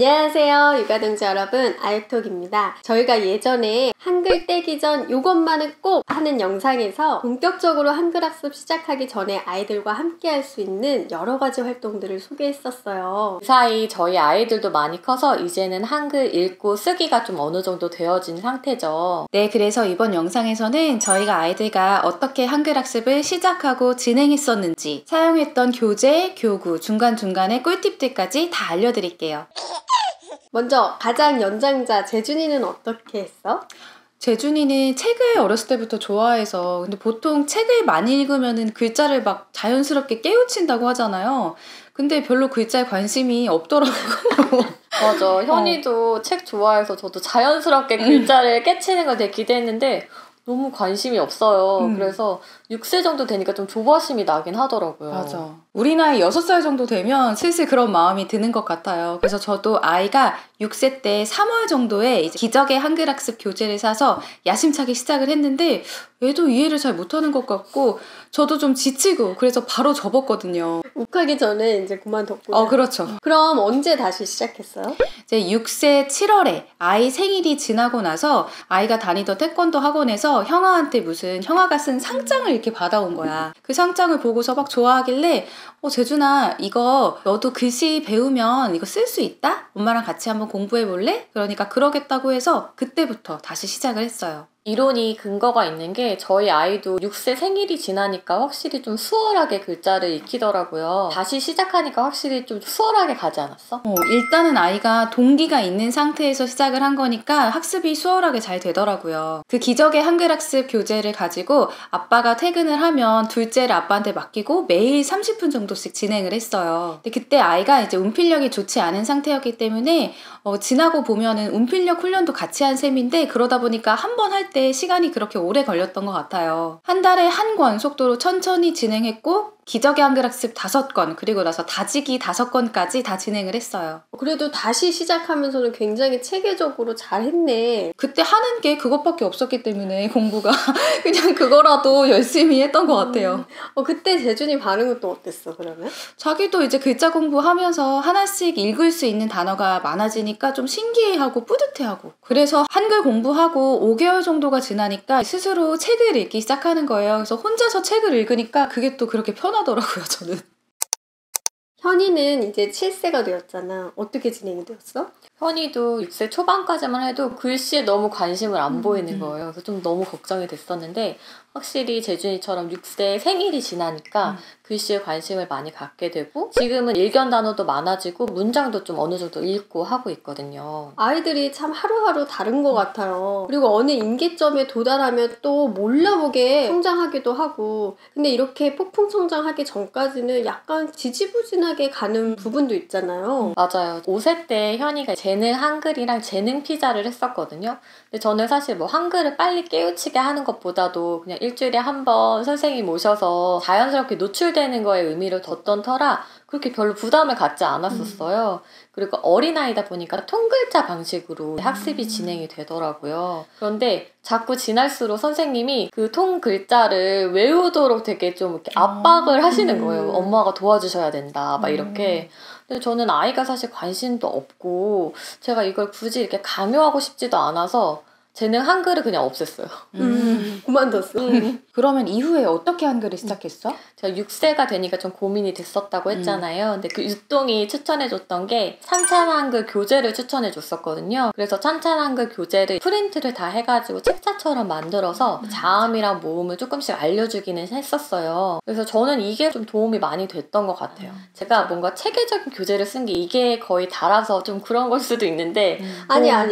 안녕하세요 육아동자 여러분, 아유톡입니다. 저희가 예전에 한글 떼기 전 이것만은 꼭 하는 영상에서 본격적으로 한글 학습 시작하기 전에 아이들과 함께 할 수 있는 여러 가지 활동들을 소개했었어요. 그 사이 저희 아이들도 많이 커서 이제는 한글 읽고 쓰기가 좀 어느 정도 되어진 상태죠. 네, 그래서 이번 영상에서는 저희가 아이들과 어떻게 한글 학습을 시작하고 진행했었는지, 사용했던 교재, 교구, 중간중간의 꿀팁들까지 다 알려드릴게요. 먼저 가장 연장자 재준이는 어떻게 했어? 재준이는 책을 어렸을 때부터 좋아해서, 근데 보통 책을 많이 읽으면 글자를 막 자연스럽게 깨우친다고 하잖아요. 근데 별로 글자에 관심이 없더라고요. 맞아. 현이도 책 좋아해서 저도 자연스럽게 글자를 깨치는 걸 되게 기대했는데 너무 관심이 없어요. 그래서 6세 정도 되니까 좀 조바심이 나긴 하더라고요. 맞아. 우리 나이 6살 정도 되면 슬슬 그런 마음이 드는 것 같아요. 그래서 저도 아이가 6세 때 3월 정도에 이제 기적의 한글 학습 교재를 사서 야심차게 시작을 했는데 얘도 이해를 잘 못하는 것 같고 저도 좀 지치고 그래서 바로 접었거든요. 욱하기 전에 이제 그만뒀구나. 그렇죠. 그럼 언제 다시 시작했어요? 이제 6세 7월에 아이 생일이 지나고 나서 아이가 다니던 태권도 학원에서 형아한테 무슨 형아가 쓴 상장을 이렇게 받아온 거야. 그 상장을 보고서 막 좋아하길래 재준아, 이거 너도 글씨 배우면 이거 쓸 수 있다? 엄마랑 같이 한번 공부해 볼래? 그러니까 그러겠다고 해서 그때부터 다시 시작을 했어요. 이론이 근거가 있는 게 저희 아이도 6세 생일이 지나니까 확실히 좀 수월하게 글자를 익히더라고요. 다시 시작하니까 확실히 좀 수월하게 가지 않았어? 일단은 아이가 동기가 있는 상태에서 시작을 한 거니까 학습이 수월하게 잘 되더라고요. 그 기적의 한글 학습 교재를 가지고 아빠가 퇴근을 하면 둘째를 아빠한테 맡기고 매일 30분 정도씩 진행을 했어요. 근데 그때 아이가 이제 운필력이 좋지 않은 상태였기 때문에 지나고 보면은 운필력 훈련도 같이 한 셈인데 그러다 보니까 한 번 할 때 시간이 그렇게 오래 걸렸던 것 같아요. 한 달에 한 권 속도로 천천히 진행했고 기적의 한글 학습 5권 그리고 나서 다지기 5권까지 다 진행을 했어요. 그래도 다시 시작하면서는 굉장히 체계적으로 잘했네. 그때 하는 게 그것밖에 없었기 때문에 공부가 그냥 그거라도 열심히 했던 것 같아요. 그때 재준이 반응은 또 어땠어 그러면? 자기도 이제 글자 공부하면서 하나씩 읽을 수 있는 단어가 많아지니까 좀 신기해하고 뿌듯해하고 그래서 한글 공부하고 5개월 정도가 지나니까 스스로 책을 읽기 시작하는 거예요. 그래서 혼자서 책을 읽으니까 그게 또 그렇게 편하더라고요, 저는. 현이는 이제 7세가 되었잖아. 어떻게 진행이 되었어? 현이도 6세 초반까지만 해도 글씨에 너무 관심을 안 보이는 거예요. 그래서 좀 너무 걱정이 됐었는데 확실히 재준이처럼 6세 생일이 지나니까 글씨에 관심을 많이 갖게 되고 지금은 일견 단어도 많아지고 문장도 좀 어느 정도 읽고 하고 있거든요. 아이들이 참 하루하루 다른 것 같아요. 그리고 어느 임계점에 도달하면 또 몰라보게 성장하기도 하고 근데 이렇게 폭풍 성장하기 전까지는 약간 지지부진하게 가는 부분도 있잖아요. 맞아요. 5세 때 현이가 재능 한글이랑 재능 피자를 했었거든요. 근데 저는 사실 뭐 한글을 빨리 깨우치게 하는 것보다도 그냥 일주일에 한 번 선생님 오셔서 자연스럽게 노출되는 거에 의미를 뒀던 터라 그렇게 별로 부담을 갖지 않았었어요. 그리고 어린아이다 보니까 통글자 방식으로 학습이 진행이 되더라고요. 그런데 자꾸 지날수록 선생님이 그 통글자를 외우도록 되게 좀 이렇게 압박을 하시는 거예요. 엄마가 도와주셔야 된다 막 이렇게. 근데 저는 아이가 사실 관심도 없고 제가 이걸 굳이 이렇게 강요하고 싶지도 않아서 재능 한글을 그냥 없앴어요. 그만뒀어. 그러면 이후에 어떻게 한글을 시작했어? 제가 6세가 되니까 좀 고민이 됐었다고 했잖아요. 근데 그 유똥이 추천해줬던 게 찬찬 한글 교재를 추천해줬었거든요. 그래서 찬찬 한글 교재를 프린트를 다 해가지고 책자처럼 만들어서 자음이랑 모음을 조금씩 알려주기는 했었어요. 그래서 저는 이게 좀 도움이 많이 됐던 것 같아요. 제가 뭔가 체계적인 교재를 쓴 게 이게 거의 달아서 좀 그런 걸 수도 있는데 아니야.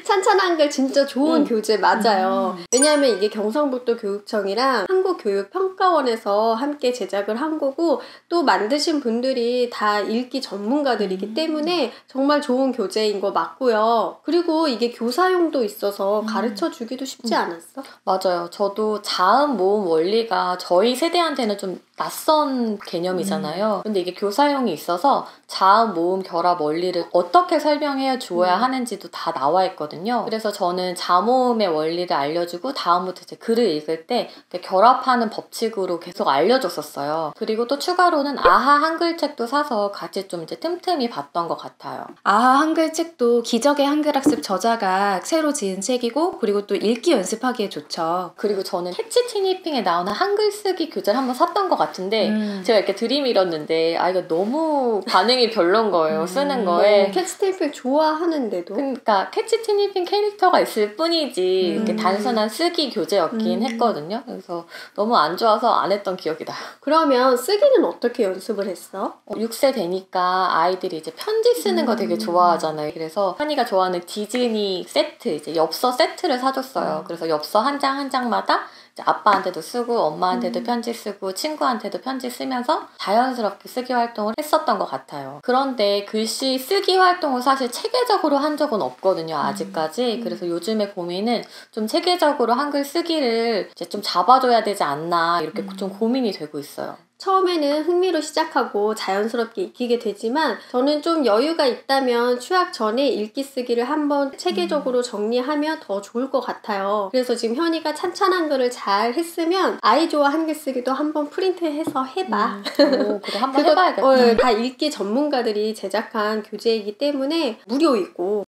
찬찬 한글 진짜 좋은 교재 맞아요. 왜냐하면 이게 경상북도 교육청이랑 한국교육평가원에서 함께 제작을 한 거고 또 만드신 분들이 다 읽기 전문가들이기 때문에 정말 좋은 교재인 거 맞고요. 그리고 이게 교사용도 있어서 가르쳐 주기도 쉽지 않았어? 맞아요. 저도 자음, 모음 원리가 저희 세대한테는 좀 낯선 개념이잖아요. 근데 이게 교사용이 있어서 자음, 모음, 결합 원리를 어떻게 설명해 줘야 하는지도 다 나와 있거든요. 그래서 저는 자음 가모음의 원리를 알려주고 다음부터 이제 글을 읽을 때 결합하는 법칙으로 계속 알려줬었어요. 그리고 또 추가로는 아하 한글책도 사서 같이 좀 이제 틈틈이 봤던 것 같아요. 아하 한글책도 기적의 한글학습 저자가 새로 지은 책이고 그리고 또 읽기 연습하기에 좋죠. 그리고 저는 캐치 티니핑에 나오는 한글 쓰기 교재를 한번 샀던 것 같은데 제가 이렇게 들이밀었는데 이거 너무 반응이 별론 거예요. 쓰는 거에. 캐치 티니핑 좋아하는데도. 그러니까 캐치 티니핑 캐릭터가 있을 뿐이지 이렇게 단순한 쓰기 교재였긴 했거든요. 그래서 너무 안 좋아서 안 했던 기억이 나요. 그러면 쓰기는 어떻게 연습을 했어? 6세 되니까 아이들이 이제 편지 쓰는 거 되게 좋아하잖아요. 그래서 한이가 좋아하는 디즈니 세트, 이제 엽서 세트를 사줬어요. 그래서 엽서 한 장 한 장마다 이제 아빠한테도 쓰고 엄마한테도 편지 쓰고 친구한테도 편지 쓰면서 자연스럽게 쓰기 활동을 했었던 것 같아요. 그런데 글씨 쓰기 활동을 사실 체계적으로 한 적은 없거든요. 아직까지. 그래서 요즘에 고민은 좀 체계적으로 한글 쓰기를 이제 좀 잡아줘야 되지 않나 이렇게 좀 고민이 되고 있어요. 처음에는 흥미로 시작하고 자연스럽게 익히게 되지만 저는 좀 여유가 있다면 휴학 전에 읽기 쓰기를 한번 체계적으로 정리하면 더 좋을 것 같아요. 그래서 지금 현이가 찬찬 한글을 잘 했으면 아이 좋아 한글 쓰기도 한번 프린트해서 해봐. 오, 그래 한번 해봐야겠다. 다 읽기 전문가들이 제작한 교재이기 때문에 무료이고.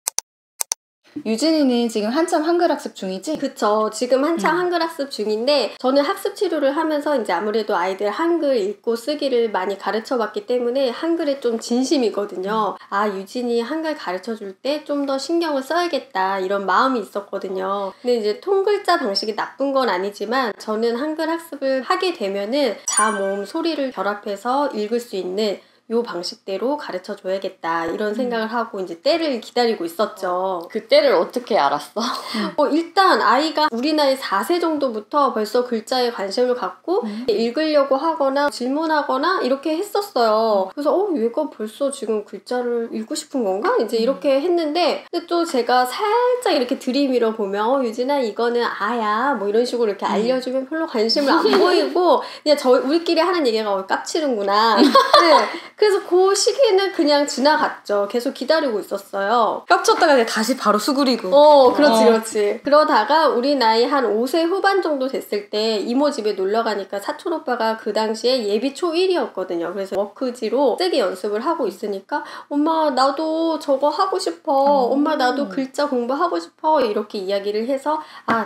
유진이는 지금 한참 한글 학습 중이지? 그쵸. 지금 한참 한글 학습 중인데 저는 학습 치료를 하면서 이제 아무래도 아이들 한글 읽고 쓰기를 많이 가르쳐 봤기 때문에 한글에 좀 진심이거든요. 유진이 한글 가르쳐 줄 때 좀 더 신경을 써야겠다 이런 마음이 있었거든요. 근데 이제 통글자 방식이 나쁜 건 아니지만 저는 한글 학습을 하게 되면은 자, 모음, 소리를 결합해서 읽을 수 있는 요 방식대로 가르쳐 줘야겠다 이런 생각을 하고 이제 때를 기다리고 있었죠. 그 때를 어떻게 알았어? 일단 아이가 우리 나이 4세 정도부터 벌써 글자에 관심을 갖고 읽으려고 하거나 질문하거나 이렇게 했었어요. 그래서 얘가 벌써 지금 글자를 읽고 싶은 건가? 이제 이렇게 했는데 근데 또 제가 살짝 이렇게 들이밀어 보면 유진아 이거는 아야 뭐 이런 식으로 이렇게 알려주면 별로 관심을 안 보이고 그냥 우리끼리 하는 얘기가 깝치는구나. 네. 그래서 그 시기는 그냥 지나갔죠. 계속 기다리고 있었어요. 깝쳤다가 다시 바로 수그리고. 그렇지. 그러다가 우리 나이 한 5세 후반 정도 됐을 때 이모 집에 놀러 가니까 사촌 오빠가 그 당시에 예비 초1이었거든요. 그래서 워크지로 쓰기 연습을 하고 있으니까 엄마 나도 저거 하고 싶어. 엄마 나도 글자 공부하고 싶어. 이렇게 이야기를 해서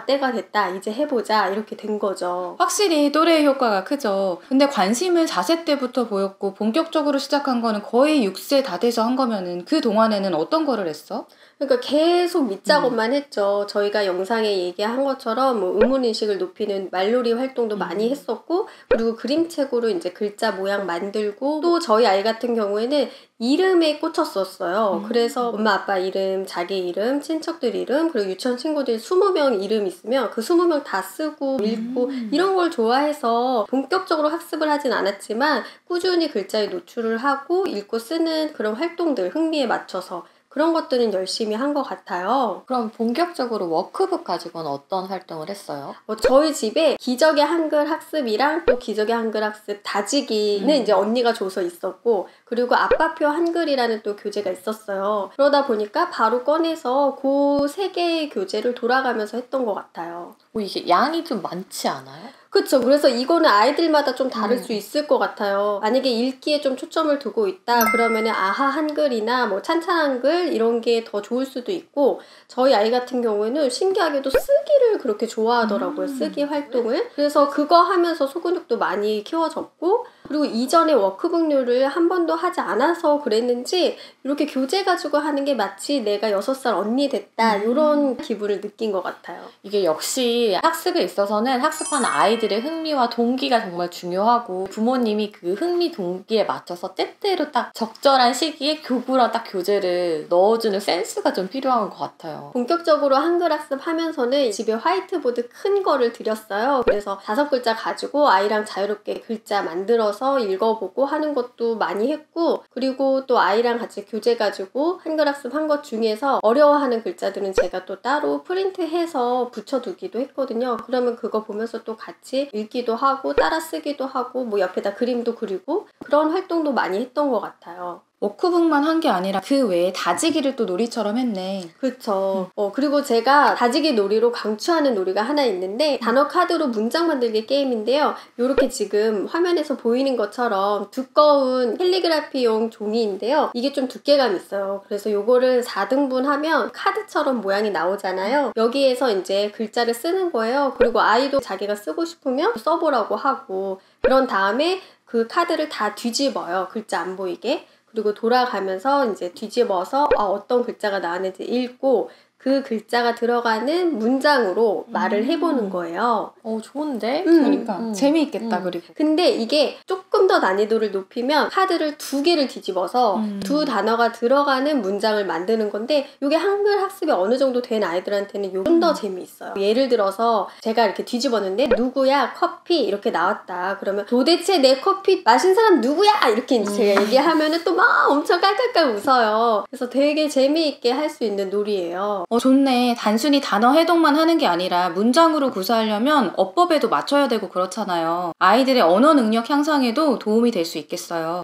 때가 됐다. 이제 해보자. 이렇게 된 거죠. 확실히 또래의 효과가 크죠. 근데 관심은 4세 때부터 보였고 본격적으로 시작한 거는 거의 6세 다 돼서 한 거면은 그 동안에는 어떤 거를 했어? 그러니까 계속 밑작업만 했죠. 저희가 영상에 얘기한 것처럼 뭐 의문인식을 높이는 말놀이 활동도 많이 했었고 그리고 그림책으로 이제 글자 모양 만들고 또 저희 아이 같은 경우에는 이름에 꽂혔었어요. 그래서 엄마 아빠 이름, 자기 이름, 친척들 이름 그리고 유치원 친구들 20명 이름 있으면 그 20명 다 쓰고 읽고 이런 걸 좋아해서 본격적으로 학습을 하진 않았지만 꾸준히 글자에 노출을 하고 읽고 쓰는 그런 활동들 흥미에 맞춰서 그런 것들은 열심히 한 것 같아요. 그럼 본격적으로 워크북 가지고는 어떤 활동을 했어요? 저희 집에 기적의 한글 학습이랑 또 기적의 한글 학습 다지기는 이제 언니가 줘서 있었고 그리고 아빠표 한글이라는 또 교재가 있었어요. 그러다 보니까 바로 꺼내서 그 세 개의 교재를 돌아가면서 했던 것 같아요. 이게 양이 좀 많지 않아요? 그쵸. 그래서 이거는 아이들마다 좀 다를 수 있을 것 같아요. 만약에 읽기에 좀 초점을 두고 있다 그러면은 아하 한글이나 뭐 찬찬 한글 이런 게 더 좋을 수도 있고 저희 아이 같은 경우에는 신기하게도 쓰기를 그렇게 좋아하더라고요. 쓰기 활동을. 그래서 그거 하면서 소근육도 많이 키워졌고 그리고 이전에 워크북류를 한 번도 하지 않아서 그랬는지 이렇게 교재 가지고 하는 게 마치 내가 6살 언니 됐다 이런 기분을 느낀 것 같아요. 이게 역시 학습에 있어서는 학습하는 아이들의 흥미와 동기가 정말 중요하고 부모님이 그 흥미 동기에 맞춰서 때때로 딱 적절한 시기에 교구랑 딱 교재를 넣어주는 센스가 좀 필요한 것 같아요. 본격적으로 한글 학습하면서는 집에 화이트보드 큰 거를 드렸어요. 그래서 5글자 가지고 아이랑 자유롭게 글자 만들어서 읽어보고 하는 것도 많이 했고 그리고 또 아이랑 같이 교재 가지고 한글 학습한 것 중에서 어려워하는 글자들은 제가 또 따로 프린트해서 붙여두기도 했거든요. 그러면 그거 보면서 또 같이 읽기도 하고 따라 쓰기도 하고 뭐 옆에다 그림도 그리고 그런 활동도 많이 했던 것 같아요. 워크북만 한 게 아니라 그 외에 다지기를 또 놀이처럼 했네. 그렇죠. 그리고 제가 다지기 놀이로 강추하는 놀이가 하나 있는데 단어 카드로 문장 만들기 게임인데요. 이렇게 지금 화면에서 보이는 것처럼 두꺼운 캘리그라피용 종이인데요. 이게 좀 두께감이 있어요. 그래서 이거를 4등분 하면 카드처럼 모양이 나오잖아요. 여기에서 이제 글자를 쓰는 거예요. 그리고 아이도 자기가 쓰고 싶으면 써보라고 하고 그런 다음에 그 카드를 다 뒤집어요. 글자 안 보이게. 그리고 돌아가면서 이제 뒤집어서 어떤 글자가 나왔는지 읽고 그 글자가 들어가는 문장으로 말을 해보는 거예요. 좋은데? 그러니까 재미있겠다. 그리고 근데 이게 조금 더 난이도를 높이면 카드를 2개를 뒤집어서 두 단어가 들어가는 문장을 만드는 건데 이게 한글 학습이 어느 정도 된 아이들한테는 좀 더 재미있어요. 예를 들어서 제가 이렇게 뒤집었는데 누구야 커피 이렇게 나왔다. 그러면 도대체 내 커피 마신 사람 누구야? 이렇게 이제 제가 얘기하면은 또 막 엄청 깔깔깔 웃어요. 그래서 되게 재미있게 할 수 있는 놀이예요. 좋네. 단순히 단어 해독만 하는 게 아니라 문장으로 구사하려면 어법에도 맞춰야 되고 그렇잖아요. 아이들의 언어 능력 향상에도 도움이 될 수 있겠어요.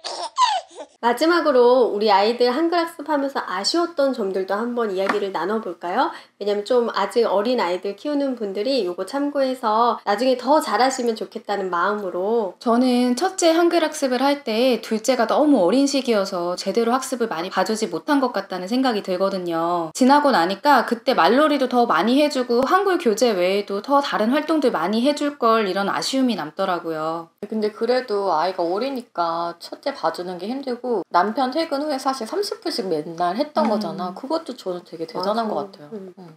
마지막으로 우리 아이들 한글 학습하면서 아쉬웠던 점들도 한번 이야기를 나눠볼까요? 왜냐면 좀 아직 어린 아이들 키우는 분들이 이거 참고해서 나중에 더 잘하시면 좋겠다는 마음으로. 저는 첫째 한글 학습을 할 때 둘째가 너무 어린 시기여서 제대로 학습을 많이 봐주지 못한 것 같다는 생각이 들거든요. 지나고 나니까 그때 말놀이도 더 많이 해주고 한글 교재 외에도 더 다른 활동들 많이 해줄 걸 이런 아쉬움이 남더라고요. 근데 그래도 아이가 어리니까 첫째 봐주는 게 힘들고 남편 퇴근 후에 사실 30분씩 맨날 했던 거잖아. 그것도 저는 되게 대단한 것 같아요.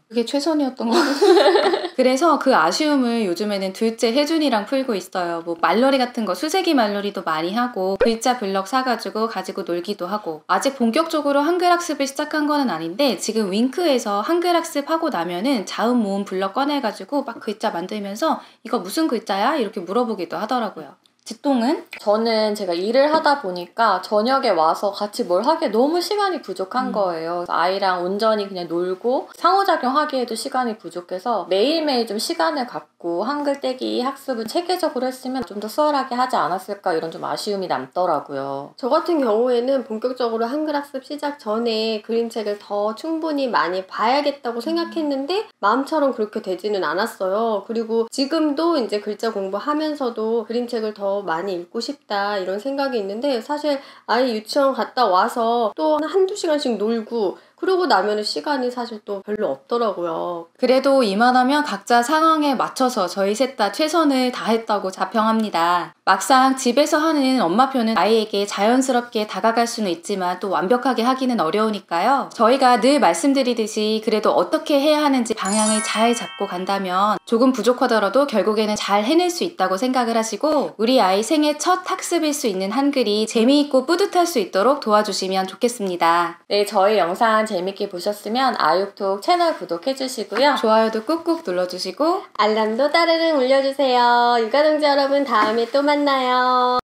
그게 최선이었던 것 같아요. 그래서 그 아쉬움을 요즘에는 둘째 혜준이랑 풀고 있어요. 뭐 말놀이 같은 거 수세기 말놀이도 많이 하고 글자 블럭 사가지고 가지고 놀기도 하고. 아직 본격적으로 한글 학습을 시작한 거는 아닌데 지금 윙크에서 한글 학습하고 나면은 자음 모음 블럭 꺼내가지고 막 글자 만들면서 이거 무슨 글자야? 이렇게 물어보기도 하더라고요. 지똥은? 저는 제가 일을 하다 보니까 저녁에 와서 같이 뭘 하기에 너무 시간이 부족한 거예요. 아이랑 온전히 그냥 놀고 상호작용하기에도 시간이 부족해서 매일매일 좀 시간을 갖고 한글 떼기 학습을 체계적으로 했으면 좀 더 수월하게 하지 않았을까 이런 좀 아쉬움이 남더라고요. 저 같은 경우에는 본격적으로 한글 학습 시작 전에 그림책을 더 충분히 많이 봐야겠다고 생각했는데 마음처럼 그렇게 되지는 않았어요. 그리고 지금도 이제 글자 공부하면서도 그림책을 더 많이 읽고 싶다 이런 생각이 있는데 사실 아이 유치원 갔다 와서 또 한두 시간씩 놀고 그러고 나면은 시간이 사실 또 별로 없더라고요. 그래도 이만하면 각자 상황에 맞춰서 저희 셋 다 최선을 다했다고 자평합니다. 막상 집에서 하는 엄마표는 아이에게 자연스럽게 다가갈 수는 있지만 또 완벽하게 하기는 어려우니까요. 저희가 늘 말씀드리듯이 그래도 어떻게 해야 하는지 방향을 잘 잡고 간다면 조금 부족하더라도 결국에는 잘 해낼 수 있다고 생각을 하시고 우리 아이 생애 첫 학습일 수 있는 한글이 재미있고 뿌듯할 수 있도록 도와주시면 좋겠습니다. 네, 저희 영상 재밌게 보셨으면 아육톡 채널 구독해주시고요. 좋아요도 꾹꾹 눌러주시고 알람도 따르릉 울려주세요. 육아동지 여러분 다음에 또 만나요.